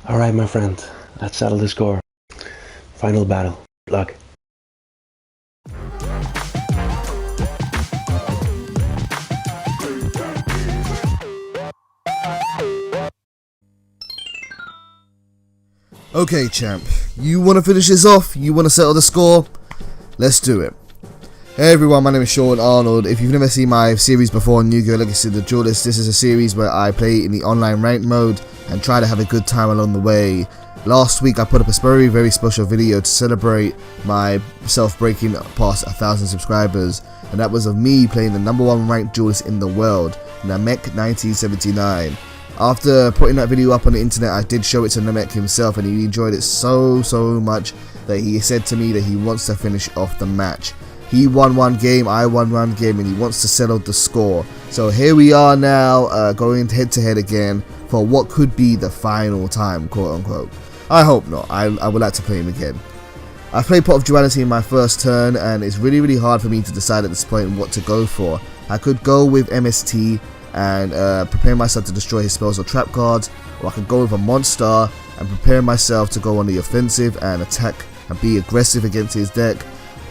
Alright, my friend, let's settle the score. Final battle. Good luck. Okay, champ, you want to finish this off? You want to settle the score? Let's do it. Hey everyone, my name is Sean Arnold. If you've never seen my series before on Yugioh Legacy of the Duelist, this is a series where I play in the online ranked mode and try to have a good time along the way. Last week I put up a very special video to celebrate myself breaking past 1,000 subscribers, and that was of me playing the #1 ranked duelist in the world, Namek1979. After putting that video up on the internet, I did show it to Namek himself, and he enjoyed it so much that he said to me that he wants to finish off the match. He won one game, I won one game, and he wants to settle the score. So here we are now, going head to head again for what could be the final time, quote unquote. I hope not. I would like to play him again. I played Pot of Duality in my first turn, and it's really hard for me to decide at this point what to go for. I could go with MST and prepare myself to destroy his spells or trap cards, or I could go with a monster and prepare myself to go on the offensive and attack and be aggressive against his deck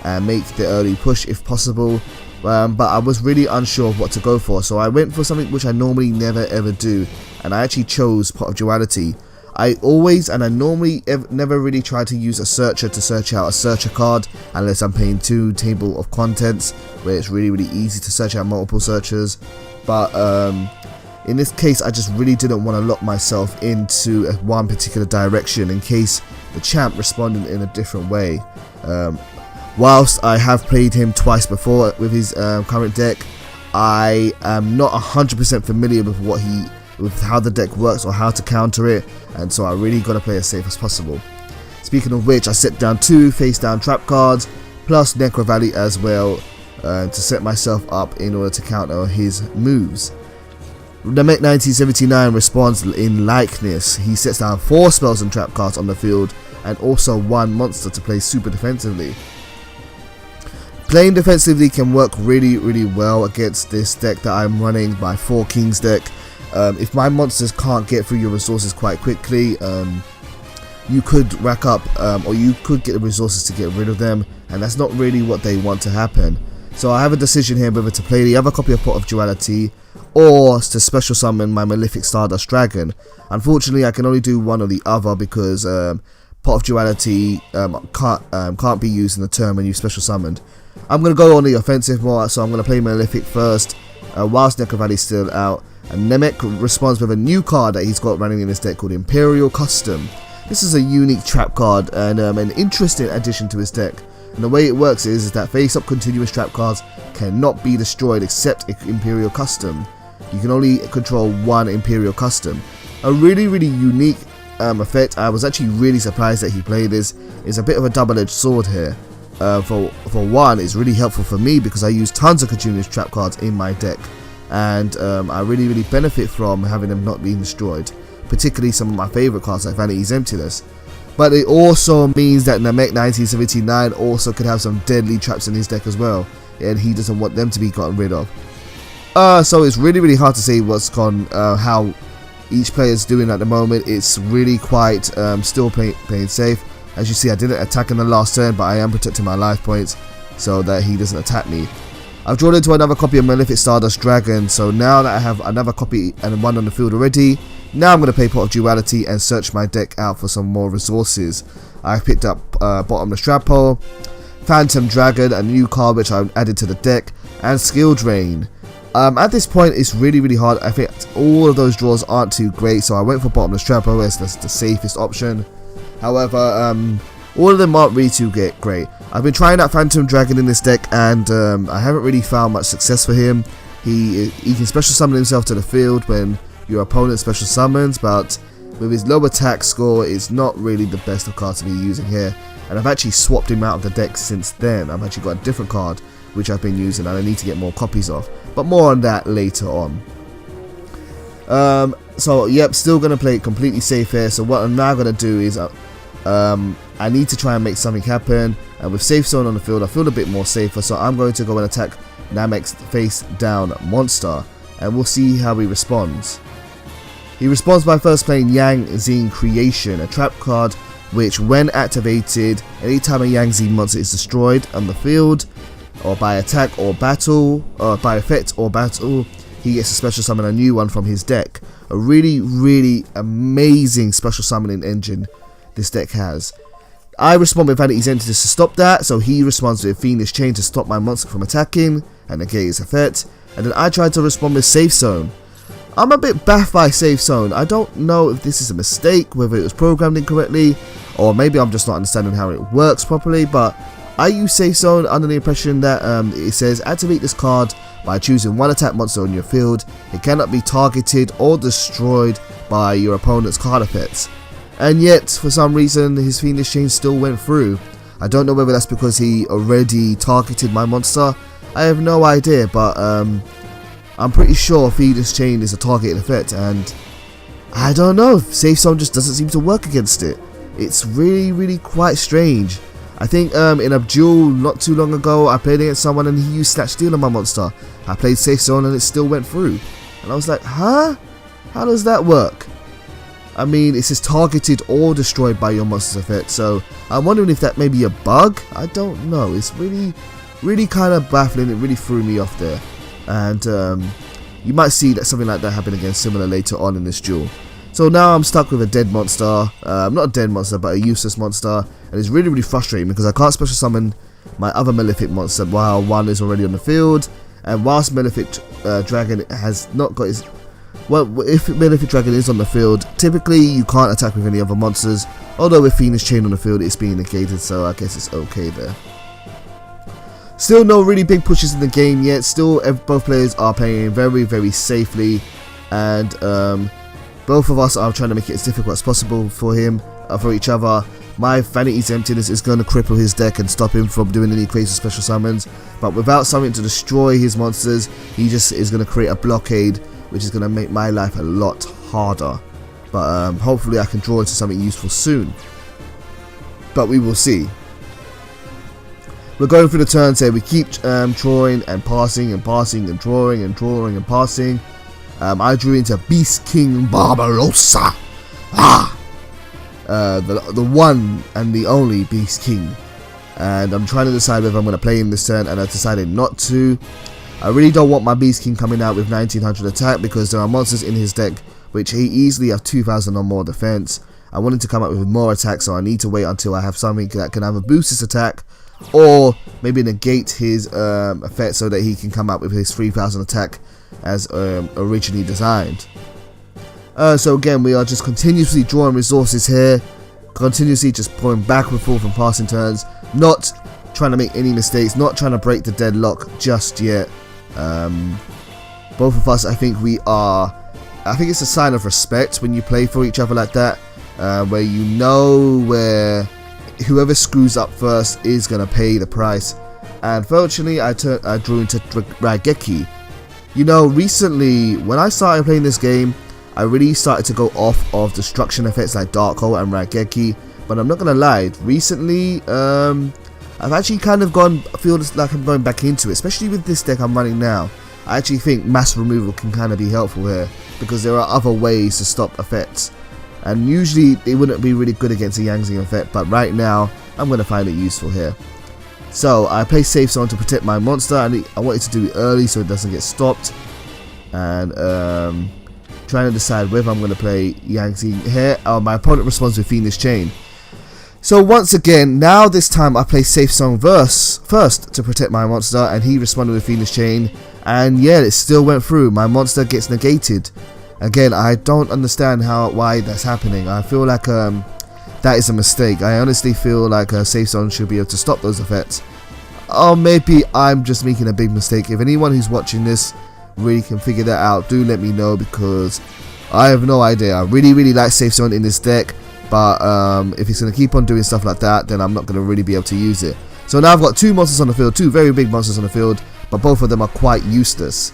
and make the early push if possible, but I was really unsure of what to go for, so I went for something which I normally never ever do, and I actually chose Pot of Duality. I normally never really try to use a searcher to search out a searcher card unless I'm playing 2 table of contents where it's really easy to search out multiple searchers, but in this case I just really didn't want to lock myself into one particular direction in case the champ responded in a different way. Whilst I have played him twice before with his current deck, I am not 100% familiar with how the deck works or how to counter it, and so I really got to play as safe as possible. Speaking of which, I set down 2 face down trap cards plus Necro Valley as well to set myself up in order to counter his moves. Namek1979 responds in likeness. He sets down 4 spells and trap cards on the field and also 1 monster to play super defensively. Playing defensively can work really well against this deck that I'm running, my 4 Kings deck. If my monsters can't get through your resources quite quickly, you could rack up or you could get the resources to get rid of them, and that's not really what they want to happen. So I have a decision here whether to play the other copy of Pot of Duality or to special summon my Malefic Stardust Dragon. Unfortunately I can only do one or the other because Pot of Duality can't be used in the turn when you special summoned. I'm going to go on the offensive more, so I'm going to play Malefic first whilst Necro Valley is still out, and Namek responds with a new card that he's got running in his deck called Imperial Custom. This is a unique trap card and an interesting addition to his deck, and the way it works is that face up continuous trap cards cannot be destroyed except Imperial Custom. You can only control 1 Imperial Custom. A really unique effect. I was actually really surprised that he played this. It's a bit of a double-edged sword here. For one, it's really helpful for me because I use tons of continuous trap cards in my deck, and I really benefit from having them not being destroyed, particularly some of my favourite cards like Vanity's Emptiness. But it also means that Namek1979 also could have some deadly traps in his deck as well, and he doesn't want them to be gotten rid of. So it's really hard to say how each player is doing at the moment. It's really quite still playing safe. As you see, I didn't attack in the last turn, but I am protecting my life points so that he doesn't attack me. I've drawn into another copy of Malefic Stardust Dragon, so now that I have another copy and 1 on the field already, now I'm going to play Pot of Duality and search my deck out for some more resources. I've picked up Bottomless Trap Hole, Phantom Dragon, a new card which I've added to the deck, and Skill Drain. At this point it's really hard. I think all of those draws aren't too great, so I went for Bottomless Trap Hole as that's the safest option. However, all of them aren't really too great. I've been trying out Phantom Dragon in this deck, and I haven't really found much success for him. He can special summon himself to the field when your opponent special summons, but with his low attack score, it's not really the best of cards to be using here. And I've actually swapped him out of the deck since then. I've actually got a different card which I've been using, and I need to get more copies of. But more on that later on. So yep, still going to play it completely safe here. So what I'm now going to do is I need to try and make something happen, and with safe zone on the field I feel a bit more safer, so I'm going to go and attack Namek's face down monster, and we'll see how he responds. He responds by first playing Yang Zing Creation, a trap card which, when activated, anytime a Yang Zing monster is destroyed on the field, or by attack or battle, or by effect or battle, he gets to special summon a new one from his deck. A really amazing special summoning engine this deck has. I respond with Vanity's Emptiness to stop that, so he responds with Fiendish Chain to stop my monster from attacking and negate its effect, and then I try to respond with Safe Zone. I'm a bit baffed by Safe Zone. I don't know if this is a mistake, whether it was programmed incorrectly, or maybe I'm just not understanding how it works properly, but I use Safe Zone under the impression that it says activate this card by choosing one attack monster on your field. It cannot be targeted or destroyed by your opponent's card effects. And yet, for some reason, his Fiendish Chain still went through. I don't know whether that's because he already targeted my monster. I have no idea, but I'm pretty sure Fiendish Chain is a targeted effect, and I don't know, Safe Zone just doesn't seem to work against it. It's really quite strange. I think in a duel not too long ago, I played against someone and he used Snatch Steal on my monster. I played Safe Zone and it still went through. And I was like, huh? How does that work? I mean, it says targeted or destroyed by your monster's effect, so I'm wondering if that may be a bug? I don't know. It's really kind of baffling. It really threw me off there. And you might see that something like that happen again similar later on in this duel. So now I'm stuck with a dead monster, not a dead monster but a useless monster, and it's really frustrating because I can't special summon my other Malefic monster while one is already on the field, and whilst Malefic Dragon has not got his... Well, if Malefic Dragon is on the field, typically you can't attack with any other monsters, although with Fiendish Chain on the field it's being negated, so I guess it's okay there. Still no really big pushes in the game yet. Still both players are playing very safely, and both of us are trying to make it as difficult as possible for each other. My Vanity's Emptiness is going to cripple his deck and stop him from doing any crazy special summons, but without something to destroy his monsters, he just is going to create a blockade, which is going to make my life a lot harder. But hopefully I can draw into something useful soon, but we will see. We're going through the turns here. We keep drawing and passing and drawing and passing. I drew into Beast King Barbarossa. The one and the only Beast King. And I'm trying to decide whether I'm going to play him this turn, and I decided not to. I really don't want my Beast King coming out with 1900 attack because there are monsters in his deck which he easily have 2000 or more defense. I want him to come out with more attack, so I need to wait until I have something that can either boost his attack or maybe negate his effect so that he can come out with his 3000 attack as originally designed. So again, we are just continuously drawing resources here, continuously just going back and forth and passing turns, not trying to make any mistakes, not trying to break the deadlock just yet. Both of us, I think it's a sign of respect when you play for each other like that, where you know where whoever screws up first is going to pay the price. And fortunately I drew into Raigeki. You know, recently when I started playing this game, I really started to go off of destruction effects like Dark Hole and Raigeki, but I'm not going to lie, recently I've actually kind of feel like I'm going back into it, especially with this deck I'm running now. I actually think mass removal can kind of be helpful here, because there are other ways to stop effects. And usually they wouldn't be really good against a Yang Zing effect, but right now I'm going to find it useful here. So I play Safe Zone to protect my monster, and I wanted to do it early so it doesn't get stopped. And trying to decide whether I'm going to play Yang Zing here. My opponent responds with Fiendish Chain. So once again, now this time I play Safe Zone first to protect my monster, and he responded with Fiendish Chain, and yeah, it still went through. My monster gets negated. Again, I don't understand why that's happening. I feel like that is a mistake. I honestly feel like a Safe Zone should be able to stop those effects. Or maybe I'm just making a big mistake. If anyone who's watching this really can figure that out, do let me know, because I have no idea. I really like Safe Zone in this deck, but if it's going to keep on doing stuff like that, then I'm not going to really be able to use it. So now I've got two monsters on the field, two very big monsters on the field, but both of them are quite useless.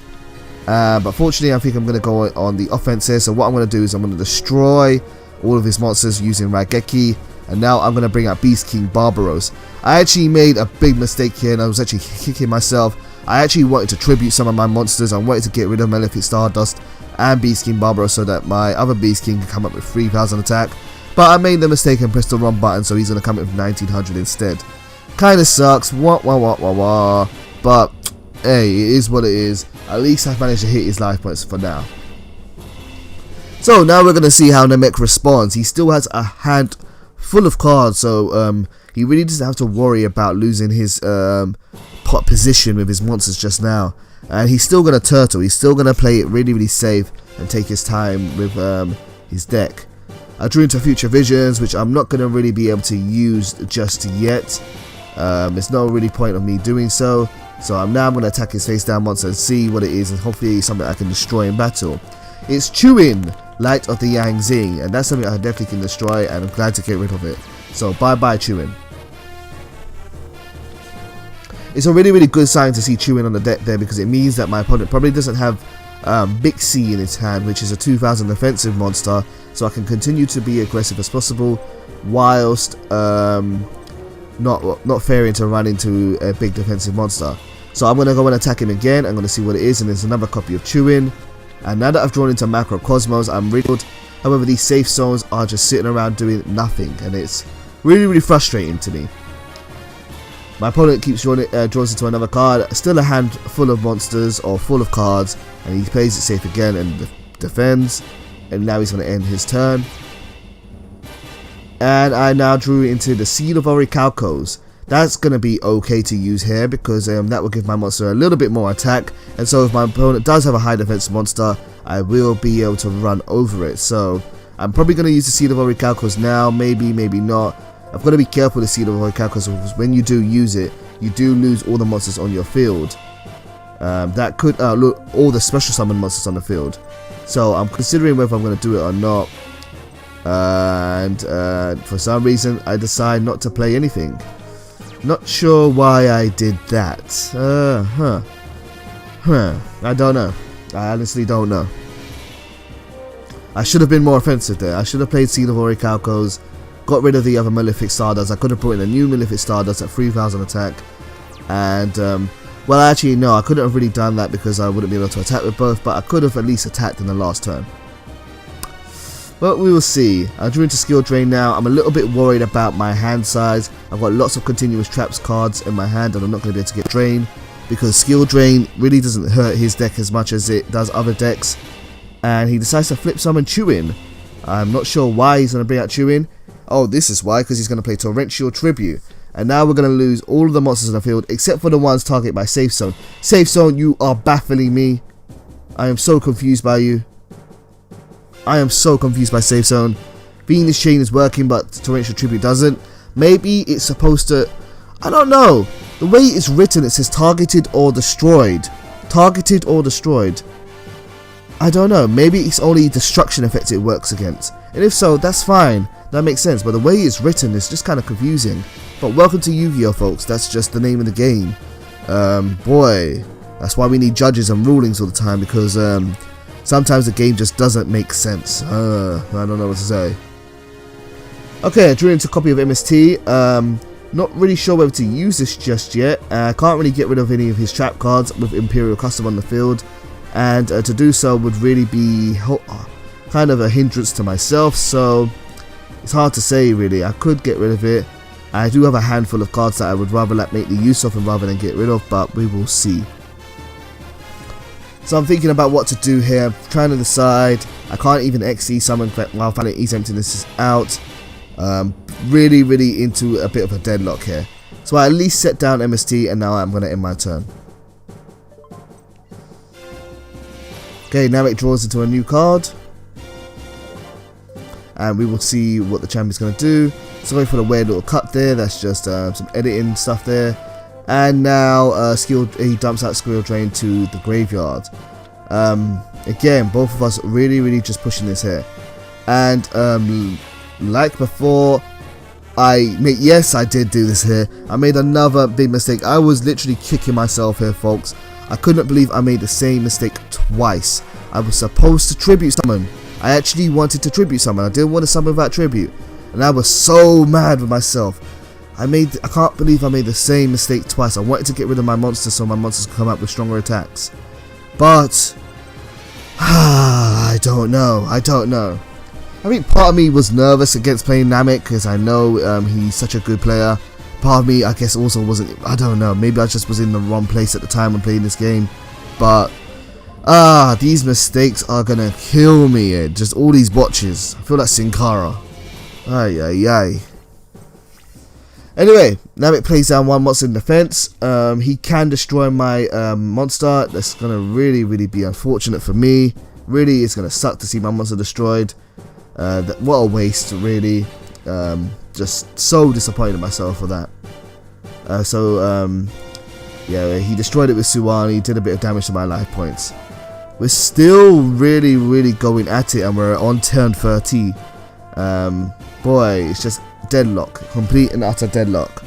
But fortunately I think I'm going to go on the offense here. So what I'm going to do is I'm going to destroy all of his monsters using Raigeki, and now I'm going to bring out Beast King Barbaros. I actually made a big mistake here, and I was actually kicking myself. I actually wanted to tribute some of my monsters. I wanted to get rid of Malefic Stardust, and Beast King Barbara so that my other Beast King can come up with 3000 attack. But I made the mistake and pressed the wrong button, so he's going to come up with 1900 instead. Kinda sucks, but hey, it is what it is. At least I've managed to hit his life points for now. So now we're going to see how Namek responds. He still has a hand full of cards, so he really doesn't have to worry about losing his pot position with his monsters just now. And he's still going to turtle. He's still going to play it really safe and take his time with his deck. I drew into Future Visions, which I'm not going to really be able to use just yet. There's no really point of me doing so. So I'm going to attack his face down monster and see what it is, and hopefully it's something I can destroy in battle. It's Chewin, Light of the Yang Zing, and that's something I definitely can destroy, and I'm glad to get rid of it. So bye bye Chewin. It's a really good sign to see Chewin on the deck there, because it means that my opponent probably doesn't have Bixie in his hand, which is a 2000 defensive monster, so I can continue to be aggressive as possible whilst not fearing to run into a big defensive monster. So I'm going to go and attack him again. I'm going to see what it is, and there's another copy of Chewin. And now that I've drawn into Macrocosmos, I'm riddled. However, these safe zones are just sitting around doing nothing, and it's really frustrating to me. My opponent keeps draws into another card, still a hand full of monsters or full of cards, and he plays it safe again and defends. And now he's going to end his turn. And I now drew into the Seed of Orichalcos. That's going to be okay to use here, because that will give my monster a little bit more attack. And so if my opponent does have a high defense monster, I will be able to run over it. So I'm probably going to use the Seed of Orichalcos now, maybe not. I've got to be careful with the Seed of Orichalcos, because when you do use it, you do lose all the monsters on your field. That could look all the special summon monsters on the field. So I'm considering whether I'm going to do it or not. And for some reason I decide not to play anything. Not sure why I did that. I don't know. I honestly don't know. I should have been more offensive there. I should have played Seed of Orichalcos, got rid of the other Malefic Stardust. I could have brought in a new Malefic Stardust at 3000 attack. And well, actually no, I couldn't have really done that because I wouldn't be able to attack with both, but I could have at least attacked in the last turn. But we will see. I drew into Skill Drain now. I'm a little bit worried about my hand size. I've got lots of Continuous Traps cards in my hand, and I'm not going to be able to get Drain, because Skill Drain really doesn't hurt his deck as much as it does other decks. And he decides to flip summon Chewin. I'm not sure why he's going to bring out Chewin. Oh, this is why, because he's going to play Torrential Tribute. And now we're going to lose all of the monsters in the field, except for the ones targeted by Safe Zone. Safe Zone, you are baffling me. I am so confused by you. I am so confused by Safe Zone. Venus Chain is working, but Torrential Tribute doesn't. Maybe it's supposed to... I don't know. The way it's written, it says targeted or destroyed. Targeted or destroyed. I don't know. Maybe it's only destruction effects it works against. And if so, that's fine. That makes sense. But the way it's written is just kind of confusing. But welcome to Yu-Gi-Oh, folks. That's just the name of the game. Boy. That's why we need judges and rulings all the time, because... sometimes the game just doesn't make sense. I don't know what to say. Okay, I drew into a copy of MST. Not really sure whether to use this just yet. I can't really get rid of any of his trap cards with Imperial Custom on the field. And to do so would really be kind of a hindrance to myself. So it's hard to say really. I could get rid of it. I do have a handful of cards that I would rather make the use of rather than get rid of. But we will see. So I'm thinking about what to do here. I'm trying to decide. I can't even XE summon while Planet East Emptiness is out. Really into a bit of a deadlock here. So I at least set down MST, and now I'm going to end my turn. Okay, Namek draws into a new card. And we will see what the champion's going to do. Sorry for the weird little cut there. That's just some editing stuff there. And now he dumps out Skill Drain to the graveyard. Again, both of us really just pushing this here. And like before, yes, I did do this here. I made another big mistake. I was literally kicking myself here, folks. I couldn't believe I made the same mistake twice. I was supposed to tribute summon. I actually wanted to tribute summon. I didn't want to summon without tribute. And I was so mad with myself. I can't believe I made the same mistake twice. I wanted to get rid of my monsters so my monsters could come up with stronger attacks. But don't know. I think part of me was nervous against playing Namek because I know he's such a good player. Part of me, I guess, also wasn't. I don't know. Maybe I just was in the wrong place at the time when playing this game. But these mistakes are gonna kill me. Just all these botches. I feel like Sin Cara. Ay ay ay. Anyway, Namek plays down one monster in defense. He can destroy my monster. That's gonna really be unfortunate for me. Really, it's gonna suck to see my monster destroyed. What a waste, really. Just so disappointed in myself for that. Yeah, he destroyed it with Suwani, did a bit of damage to my life points. We're still really going at it, and we're on turn 30. Boy, it's just deadlock, complete and utter deadlock.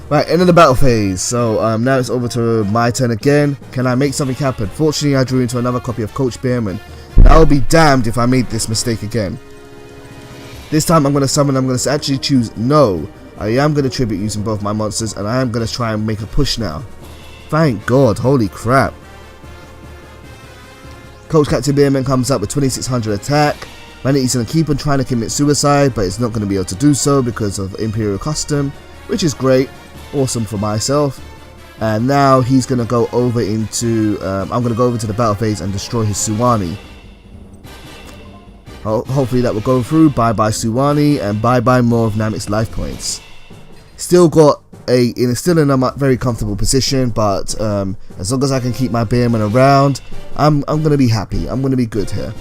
Right, end of the battle phase. So now it's over to my turn again. Can I make something happen? Fortunately, I drew into another copy of Coach Behrman. I'll be damned if I made this mistake again. This time I'm going to summon. I'm going to actually choose no. I am going to tribute using both my monsters, and I am going to try and make a push now. Thank God, holy crap. Coach Captain Behrman comes up with 2600 attack. Vanity's going to keep on trying to commit suicide, but it's not going to be able to do so because of Imperial Custom, which is great, awesome for myself. And now he's going to go over into, I'm going to go over to the battle phase and destroy his Suwani. Hopefully that will go through. Bye bye Suwani, and bye bye more of Namek's life points. Still still in a very comfortable position, but as long as I can keep my Behrman around, I'm gonna be happy. I'm gonna be good here.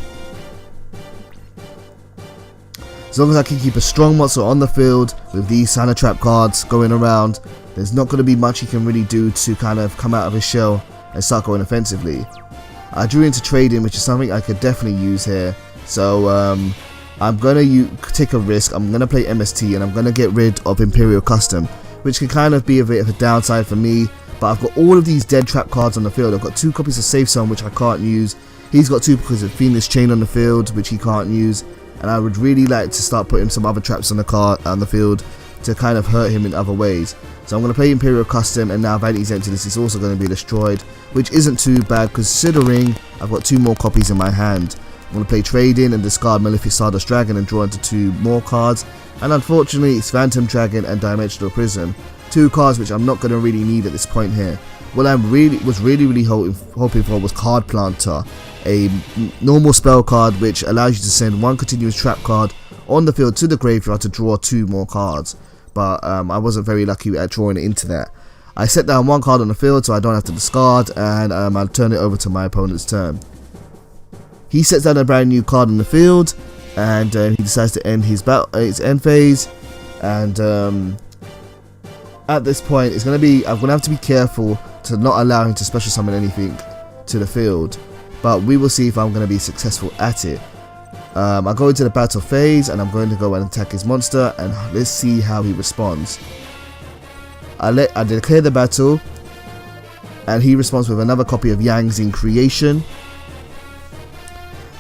As long as I can keep a strong monster on the field with these Sana Trap cards going around, there's not gonna be much he can really do to kind of come out of his shell and start going offensively. I drew into trading, which is something I could definitely use here. So I'm gonna take a risk. I'm gonna play MST, and I'm gonna get rid of Imperial Custom, which can kind of be a bit of a downside for me. But I've got all of these dead trap cards on the field. I've got 2 copies of Safe Zone, which I can't use. He's got 2 copies of Phoenix Chain on the field, which he can't use. And I would really like to start putting some other traps on the field to kind of hurt him in other ways. So I'm going to play Imperial Custom, and now Vanity's Emptiness is also going to be destroyed, which isn't too bad considering I've got 2 more copies in my hand. I'm going to play Trade-In and discard Malefic Stardust Dragon and draw into 2 more cards. And unfortunately, it's Phantom Dragon and Dimensional Prism. 2 cards which I'm not going to really need at this point here. What I was really hoping for was Card Planter, a normal spell card which allows you to send 1 continuous trap card on the field to the graveyard to draw 2 more cards. But I wasn't very lucky at drawing it into that. I set down 1 card on the field so I don't have to discard, and I'll turn it over to my opponent's turn. He sets down a brand new card on the field, and he decides to end his end phase. And at this point, I'm gonna have to be careful to not allow him to special summon anything to the field. But we will see if I'm going to be successful at it. I go into the battle phase, and I'm going to go and attack his monster, and let's see how he responds. I declare the battle, and he responds with another copy of Zing Creation.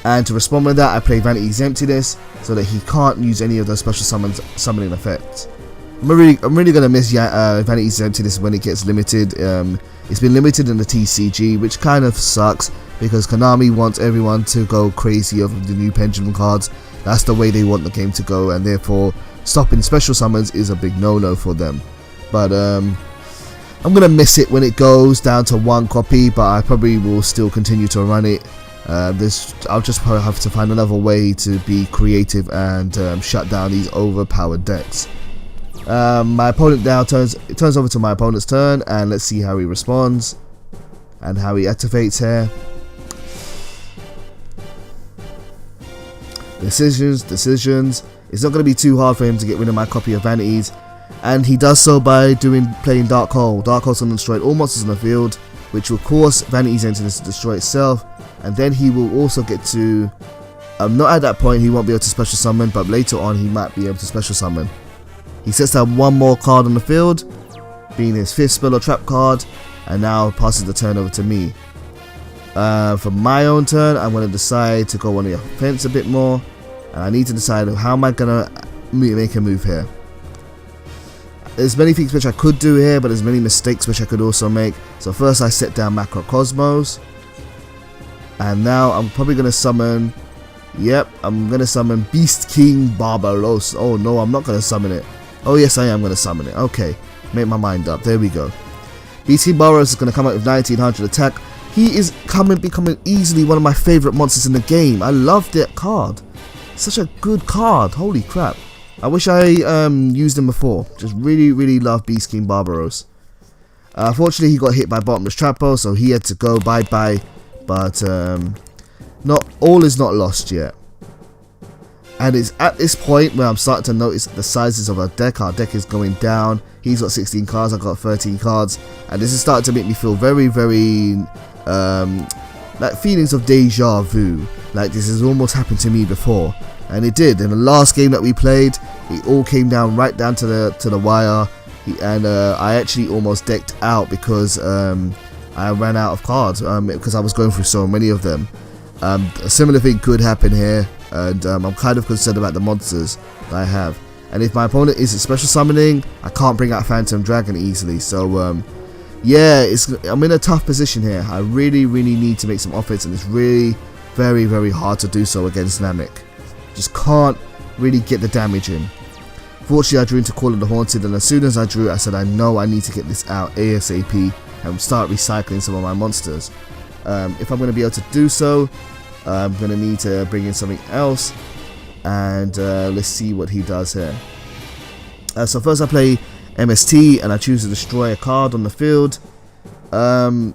And to respond with that, I play Vanity's Emptiness so that he can't use any of those special summoning effects. I'm really gonna miss Vanity's Emptiness when it gets limited. It's been limited in the TCG, which kind of sucks because Konami wants everyone to go crazy over the new pendulum cards. That's the way they want the game to go, and therefore stopping special summons is a big no-no for them. But I'm gonna miss it when it goes down to 1 copy, but I probably will still continue to run it. I'll just probably have to find another way to be creative and shut down these overpowered decks. My opponent now turns over to my opponent's turn, and let's see how he responds and how he activates here. Decisions. It's not going to be too hard for him to get rid of my copy of Vanities, and he does so by playing Dark Hole. Dark Hole's going to destroy all monsters on the field, which will cause Vanity's Emptiness to destroy itself, and then he will also get to, not at that point he won't be able to special summon, but later on he might be able to special summon. He sets down 1 more card on the field, being his 5th spell or trap card, and now passes the turn over to me. For my own turn, I'm going to decide to go on the offense a bit more, and I need to decide how am I going to make a move here. There's many things which I could do here, but there's many mistakes which I could also make. So first I set down Macrocosmos. And now I'm probably going to summon... Yep, I'm going to summon Beast King Barbaros. Oh no, I'm not going to summon it. Oh yes, I am going to summon it. Okay, make my mind up. There we go. Beast King Barbaros is going to come out with 1900 attack. He is becoming easily one of my favourite monsters in the game. I love that card. Such a good card. Holy crap. I wish I used him before. Just really love Beast King Barbaros. Fortunately, he got hit by Bottomless Trappo, so he had to go bye-bye. But not all is not lost yet. And it's at this point where I'm starting to notice the sizes of our deck. Our deck is going down. He's got 16 cards, I've got 13 cards. And this is starting to make me feel very like feelings of deja vu. Like this has almost happened to me before. And it did. In the last game that we played, it all came down right down to the wire. And I actually almost decked out because I ran out of cards because I was going through so many of them. A similar thing could happen here, and I'm kind of concerned about the monsters that I have. And if my opponent isn't special summoning, I can't bring out Phantom Dragon easily. So yeah, I'm in a tough position here. I really need to make some offense, and it's really very hard to do so against Namek. Just can't really get the damage in. Fortunately, I drew into Call of the Haunted, and as soon as I drew, I said I know I need to get this out ASAP and start recycling some of my monsters. If I'm going to be able to do so, I'm going to need to bring in something else, and let's see what he does here. So first I play MST, and I choose to destroy a card on the field. I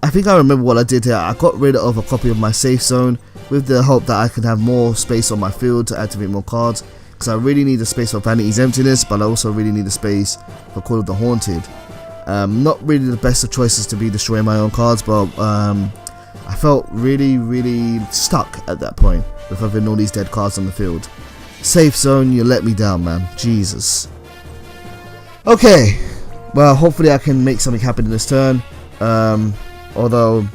think I remember what I did here. I got rid of a copy of my safe zone with the hope that I could have more space on my field to activate more cards, because I really need a space for Vanity's Emptiness, but I also really need a space for Call of the Haunted. Not really the best of choices to be destroying my own cards, but I felt really stuck at that point with having all these dead cards on the field. Safe zone, you let me down, man. Jesus. Okay, well, hopefully I can make something happen in this turn. Although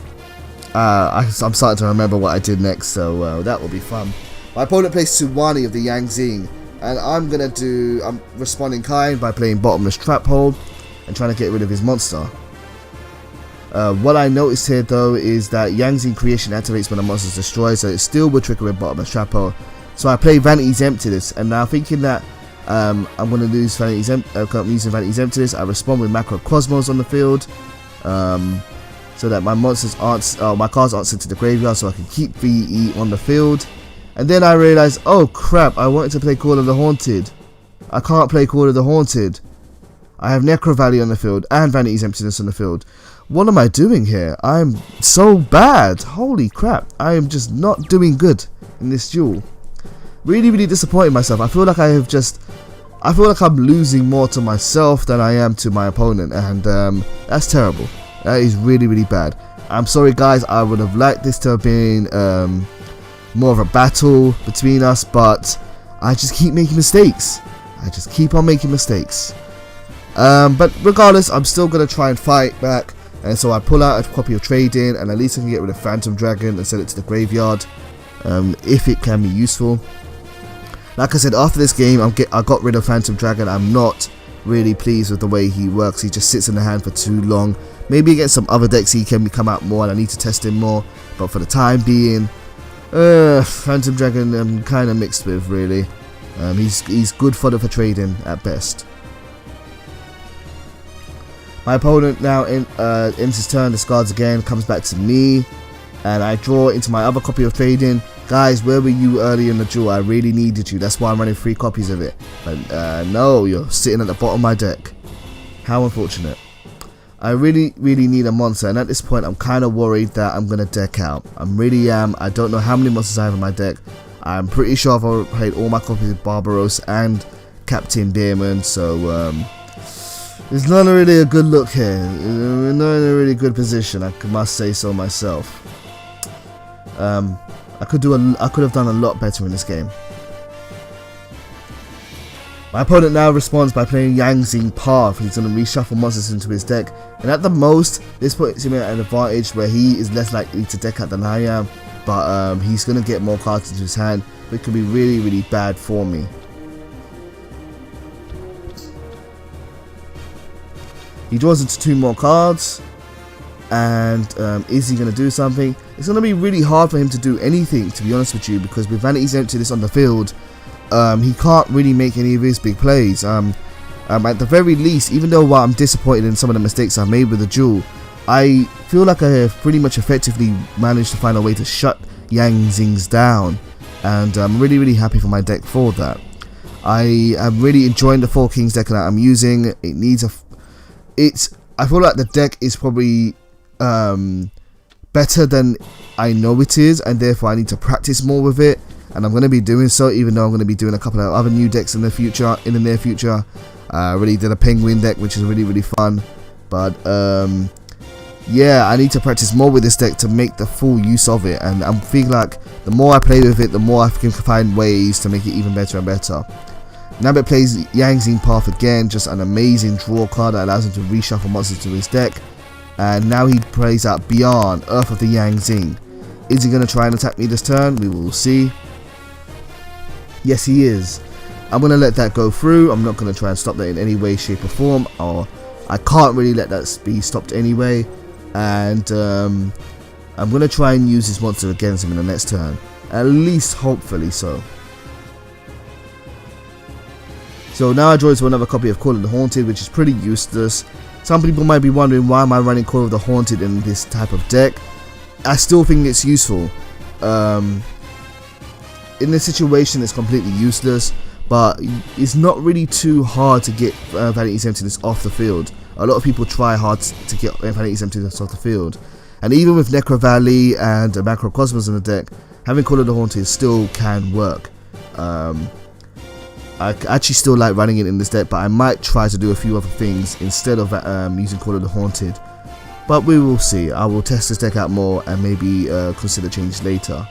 I'm starting to remember what I did next, so that will be fun. My opponent plays Suwani of the Yang Zing, and I'm responding kind by playing Bottomless Trap Hold and trying to get rid of his monster. What I noticed here though is that Yang Zing creation activates when a monster is destroyed, so it still would trigger with Bottomless Trap Hold. So I play Vanity's Emptiness, and now thinking that I'm going to lose Vanity's using Vanity's Emptiness, I respond with Macrocosmos on the field, so that my monsters my cards aren't sent to the graveyard, so I can keep VE on the field. And then I realized, oh crap, I wanted to play Call of the Haunted. I can't play Call of the Haunted. I have Necro Valley on the field and Vanity's Emptiness on the field. What am I doing here? I'm so bad. Holy crap. I am just not doing good in this duel. Really disappointed myself. I feel like I'm losing more to myself than I am to my opponent, and that's terrible. That is really bad. I'm sorry guys, I would have liked this to have been more of a battle between us, but I just keep making mistakes. I just keep on making mistakes. But regardless, I'm still going to try and fight back, and so I pull out a copy of Trade-In, and at least I can get rid of Phantom Dragon and send it to the graveyard, if it can be useful. Like I said, after this game, I got rid of Phantom Dragon. I'm not really pleased with the way he works. He just sits in the hand for too long. Maybe against some other decks he can come out more, and I need to test him more, but for the time being, Phantom Dragon I'm kind of mixed with, really. He's good fodder for Trade-In at best. My opponent now ends his turn, discards again, comes back to me, and I draw into my other copy of Trade-In. Guys, where were you early in the duel? I really needed you. That's why I'm running 3 copies of it. But no, you're sitting at the bottom of my deck. How unfortunate. I really need a monster, and at this point I'm kind of worried that I'm going to deck out. I really am. I don't know how many monsters I have in my deck. I'm pretty sure I've already played all my copies of Barbaros and Captain Beerman, so it's not really a good look here. We're not in a really good position, I must say so myself. I could have done a lot better in this game. My opponent now responds by playing Yang Zing Path. He's going to reshuffle monsters into his deck, and at the most, this puts him at an advantage where he is less likely to deck out than I am, but he's going to get more cards into his hand, which could be really bad for me. He draws into 2 more cards, and is he going to do something? It's going to be really hard for him to do anything, to be honest with you, because with Vanity's Emptiness on the field, he can't really make any of his big plays. At the very least, even though I'm disappointed in some of the mistakes I made with the duel, I feel like I have pretty much effectively managed to find a way to shut Yang Zing's down, and I'm really happy for my deck for that. I am really enjoying the 4 Kings deck that I'm using. It needs I feel like the deck is probably better than I know it is, and therefore I need to practice more with it, and I'm going to be doing so, even though I'm going to be doing a couple of other new decks in the near future. I already did a penguin deck, which is really fun, but yeah, I need to practice more with this deck to make the full use of it, and I'm feeling like the more I play with it, the more I can find ways to make it even better and better. Namek plays Yang Zing Path again, just an amazing draw card that allows him to reshuffle monsters to his deck, and now he plays out Beyond, Earth of the Yang Zing. Is he going to try and attack me this turn? We will see. Yes, he is. I'm going to let that go through. I'm not going to try and stop that in any way, shape or form, or I can't really let that be stopped anyway, and I'm going to try and use this monster against him in the next turn, at least hopefully so. So now I draw into another copy of Call of the Haunted, which is pretty useless. Some people might be wondering, why am I running Call of the Haunted in this type of deck? I still think it's useful. In this situation it's completely useless, but it's not really too hard to get Vanity's Emptiness off the field. A lot of people try hard to get Vanity's Emptiness off the field, and even with Necro Valley and Macrocosmos in the deck, having Call of the Haunted still can work. I actually still like running it in this deck, but I might try to do a few other things instead of using Call of the Haunted, but we will see. I will test this deck out more and maybe consider change later.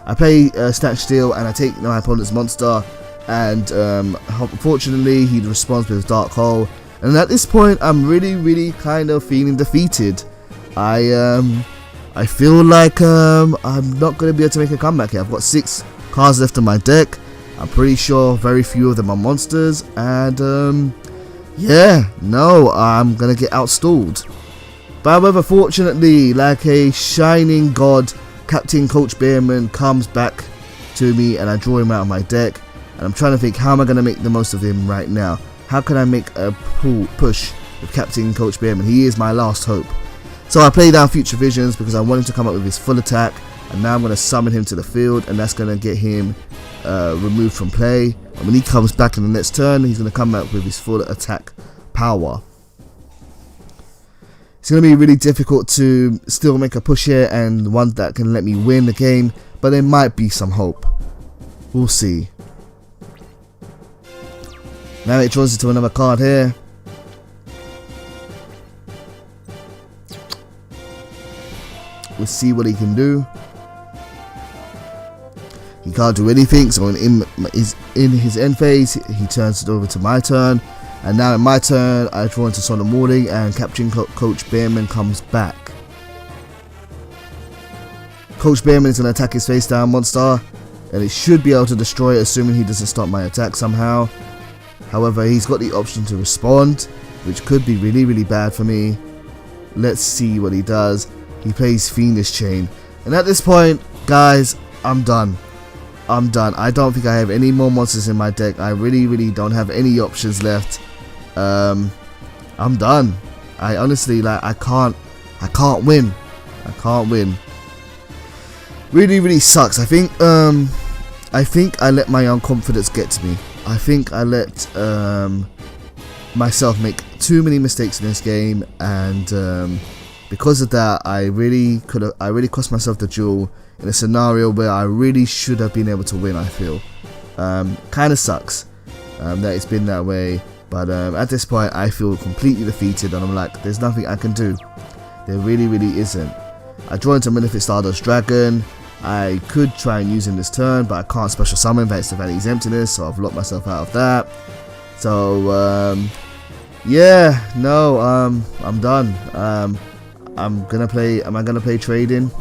I play Snatch Steel and I take my opponent's monster, and unfortunately he responds with Dark Hole, and at this point I'm really kind of feeling defeated. I feel like I'm not going to be able to make a comeback here. I've got 6 cards left in my deck. I'm pretty sure very few of them are monsters, and yeah, no, I'm going to get outstalled. But however, fortunately, like a shining god, Captain Coach Bearman comes back to me and I draw him out of my deck, and I'm trying to think, how am I going to make the most of him right now? How can I make a push with Captain Coach Bearman? He is my last hope. So I play down Future Visions because I want him to come up with his full attack, and now I'm going to summon him to the field, and that's going to get him removed from play. And when he comes back in the next turn, he's going to come out with his full attack power. It's going to be really difficult to still make a push here and one that can let me win the game, but there might be some hope. We'll see. Now it draws into another card here. We'll see what he can do. He can't do anything, so in his end phase, he turns it over to my turn. And now in my turn, I draw into Solemn Warning, and Captain Coach Bearman comes back. Coach Bearman is going to attack his face down monster, and it should be able to destroy it, assuming he doesn't stop my attack somehow. However, he's got the option to respond, which could be really bad for me. Let's see what he does. He plays Fiendish Chain, and at this point, guys, I'm done. I don't think I have any more monsters in my deck. I really don't have any options left. I'm done. I honestly, like, I can't win. Really sucks. I think I let my own confidence get to me. I think I let myself make too many mistakes in this game, and because of that, I really cost myself the duel in a scenario where I really should have been able to win. I feel kind of sucks that it's been that way, but at this point I feel completely defeated, and I'm like, there's nothing I can do. There really isn't. I draw into Malefic Stardust Dragon. I could try and use him this turn, but I can't special summon thanks to Vanity's Emptiness, so I've locked myself out of that. So yeah, no, I'm done. Am I gonna play trading?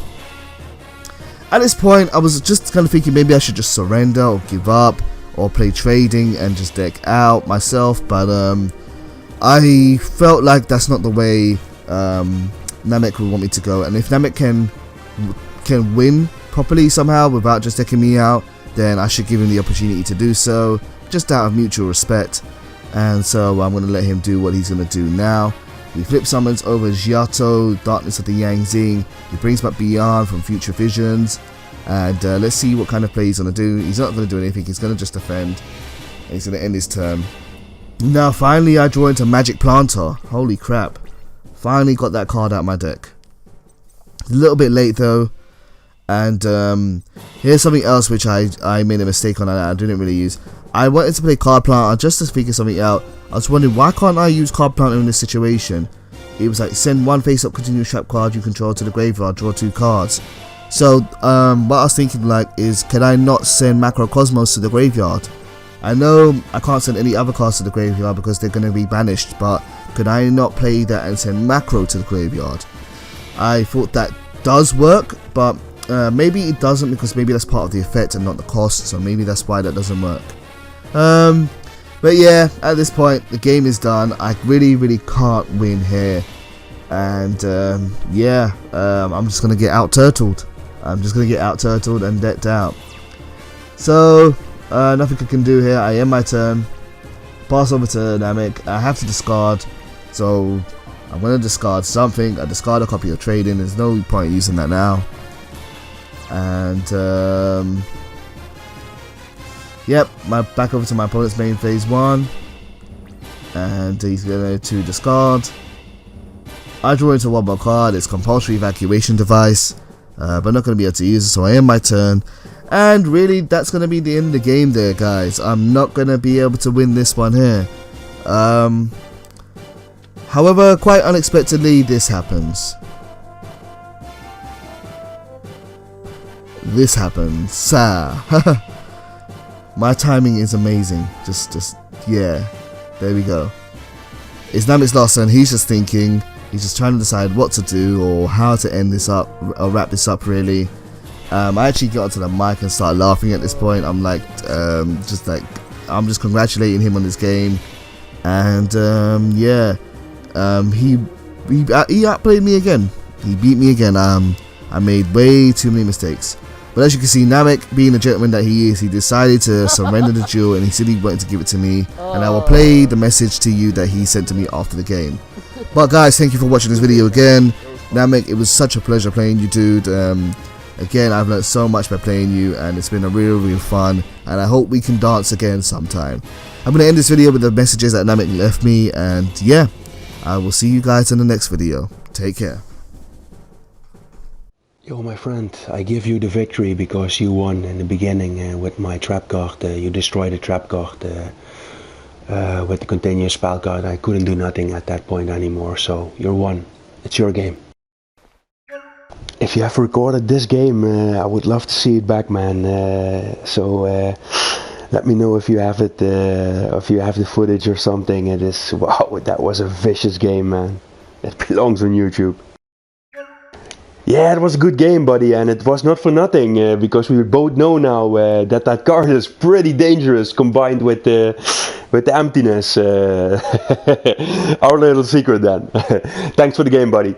At this point, I was just kind of thinking maybe I should just surrender or give up or play trading and just deck out myself, but I felt like that's not the way Namek would want me to go. And if Namek can win properly somehow without just taking me out, then I should give him the opportunity to do so, just out of mutual respect. And so I'm going to let him do what he's going to do now. He flip summons over Yugioh, Darkness of the Yang Zing. He brings back Beyond from Future Visions. And let's see what kind of play he's going to do. He's not going to do anything, he's going to just defend. And he's going to end his turn. Now finally I draw into Magic Planter. Holy crap. Finally got that card out of my deck. A little bit late though. And here's something else which I made a mistake on and I didn't really use. I wanted to play Card Planter just to figure something out. I was wondering, why can't I use Card Planter in this situation? It was like, send one face-up continuous trap card you control to the graveyard, draw 2 cards. So what I was thinking like is, can I not send Macrocosmos to the graveyard? I know I can't send any other cards to the graveyard because they're going to be banished, but could I not play that and send Macro to the graveyard? I thought that does work, but maybe it doesn't, because maybe that's part of the effect and not the cost, so maybe that's why that doesn't work. But yeah, at this point the game is done. I really can't win here, and yeah, I'm just gonna get out turtled. And decked out. So nothing I can do here. I end my turn, pass over to Namek. I have to discard, so I'm gonna discard something. I discard a copy of Trading. There's no point using that now. And yep, back over to my opponent's main phase 1, and he's going to discard. I draw into one more card. It's Compulsory Evacuation Device, but not going to be able to use it, so I end my turn. And really, that's going to be the end of the game there, guys. I'm not going to be able to win this one here. However, quite unexpectedly, this happens. This happens. My timing is amazing. Just yeah. There we go. It's Namek's last turn. He's just thinking. He's just trying to decide what to do or how to end this up or wrap this up. Really. I actually got onto the mic and started laughing at this point. I'm like, I'm just congratulating him on this game, and yeah, he outplayed me again. He beat me again. I made way too many mistakes. But as you can see, Namek, being the gentleman that he is, he decided to surrender the jewel, and he said he wanted to give it to me. And I will play the message to you that he sent to me after the game. But guys, thank you for watching this video again. Namek, it was such a pleasure playing you, dude. Again, I've learned so much by playing you, and it's been a real fun. And I hope we can dance again sometime. I'm going to end this video with the messages that Namek left me. And yeah, I will see you guys in the next video. Take care. Yo, my friend, I give you the victory because you won in the beginning with my trap card. You destroyed the trap card with the continuous spell card. I couldn't do nothing at that point anymore, so you're won. It's your game. If you have recorded this game, I would love to see it back, man. So let me know if you have it, if you have the footage or something. It is, wow, that was a vicious game, man. It belongs on YouTube. Yeah, it was a good game, buddy, and it was not for nothing, because we both know now that card is pretty dangerous combined with the emptiness. Our little secret then. Thanks for the game, buddy.